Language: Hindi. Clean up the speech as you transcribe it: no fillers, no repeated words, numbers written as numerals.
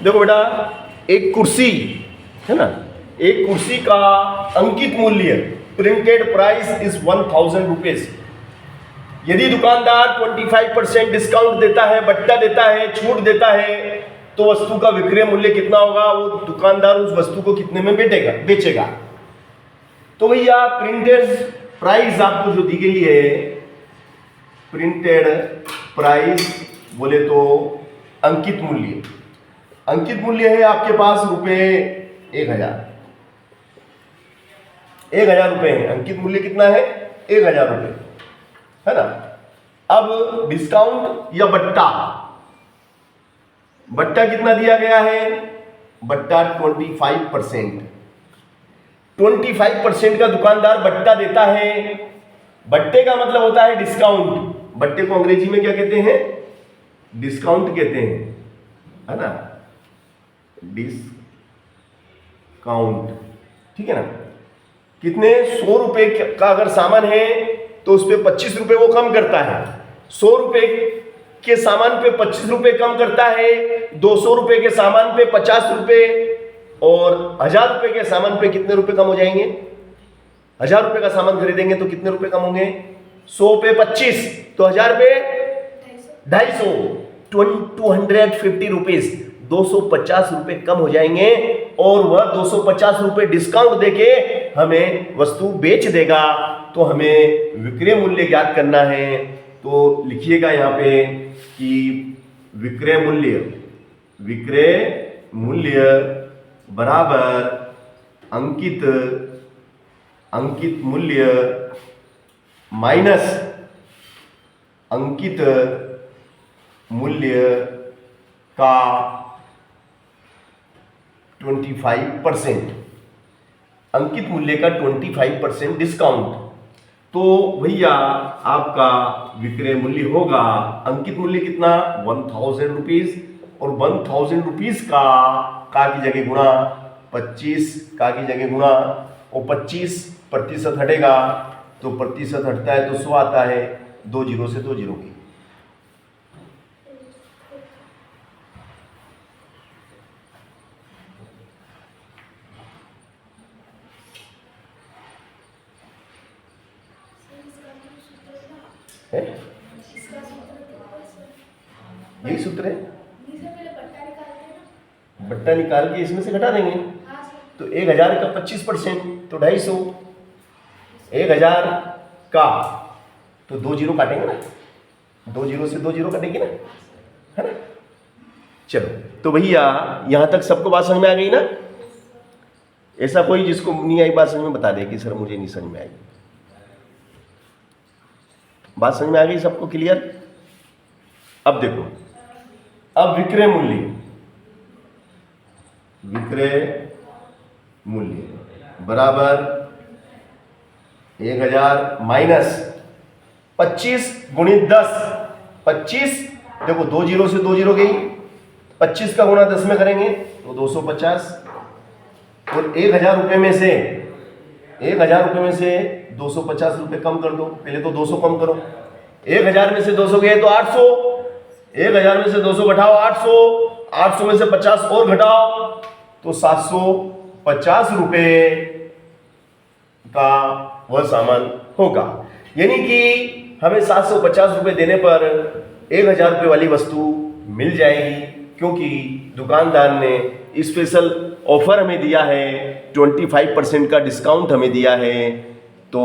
देखो बेटा, एक कुर्सी है ना, एक कुर्सी का अंकित मूल्य प्रिंटेड प्राइस इज 1000 रुपीज। यदि दुकानदार 25% डिस्काउंट देता है, बट्टा देता है, छूट देता है, तो वस्तु का विक्रय मूल्य कितना होगा? वो दुकानदार उस वस्तु को कितने में बेचेगा। तो भैया प्रिंटेड प्राइस आपको जो दी गई है, प्रिंटेड प्राइस बोले तो अंकित मूल्य, अंकित मूल्य है आपके पास रुपए 1000। 1000 रुपए है अंकित मूल्य। कितना है? 1000 रुपए, है ना। अब डिस्काउंट या बट्टा, बट्टा कितना दिया गया है? बट्टा 25%। 25% का दुकानदार बट्टा देता है। बट्टे का मतलब होता है डिस्काउंट। बट्टे को अंग्रेजी में क्या कहते हैं? डिस्काउंट कहते हैं, है ना, डिस्काउंट, ठीक है ना। कितने? 100 रुपए का अगर सामान है तो उस पर 25 रुपए वो कम करता है। 100 रुपए के सामान पे 25 रुपए कम करता है। 200 रुपए के सामान पे 50 रुपए, और 1000 रुपए के सामान पे कितने रुपए कम हो जाएंगे? 1000 रुपए का सामान खरीदेंगे तो कितने रुपए कम होंगे? 100 पे 25 तो 1000 पे 250, 250 रुपीज, 250 रुपए कम हो जाएंगे, और वह 250 रुपए डिस्काउंट देके हमें वस्तु बेच देगा। तो हमें विक्रय मूल्य ज्ञात करना है। तो लिखिएगा यहाँ पे कि विक्रय मूल्य बराबर अंकित मूल्य माइनस अंकित मूल्य का 25%, अंकित मूल्य का 25% डिस्काउंट। तो भैया आपका विक्रय मूल्य होगा, अंकित मूल्य कितना? 1000 रुपीज, और 1000 रुपीज का की जगह गुणा 25, का की जगह गुणा, और 25% हटेगा तो प्रतिशत हटता है तो 100 आता है, 2 जीरो से 2 जीरो की। है? यही सूत्र है। बट्टा निकाल के इसमें से घटा देंगे तो 1000 का 25% तो 250, 1000 का तो 2 जीरो काटेंगे ना, 2 जीरो से 2 जीरो कटेंगे ना, है ना। चलो, तो भैया यहां तक सबको बात समझ में आ गई ना? ऐसा कोई जिसको नहीं आई बात समझ में बता दे कि सर मुझे नहीं समझ में आई। बात समझ में आ गई सबको? क्लियर? अब देखो, अब विक्रय मूल्य बराबर 1000 माइनस 25 गुणित 10। 25, देखो 2 जीरो से 2 जीरो गई, 25 का गुणा 10 में करेंगे तो 250, और 1000 रुपये में से 250 रुपये कम कर दो। पहले तो 200 कम करो, 1000 में से 200 गए तो 800, 1000 में से 200 घटाओ 800, 800 में से 50 और घटाओ तो 750 रुपये का वह सामान होगा। यानी कि हमें 750 रुपये देने पर 1000 रुपये वाली वस्तु मिल जाएगी, क्योंकि दुकानदार ने स्पेशल ऑफर हमें दिया है, 25% का डिस्काउंट हमें दिया है। तो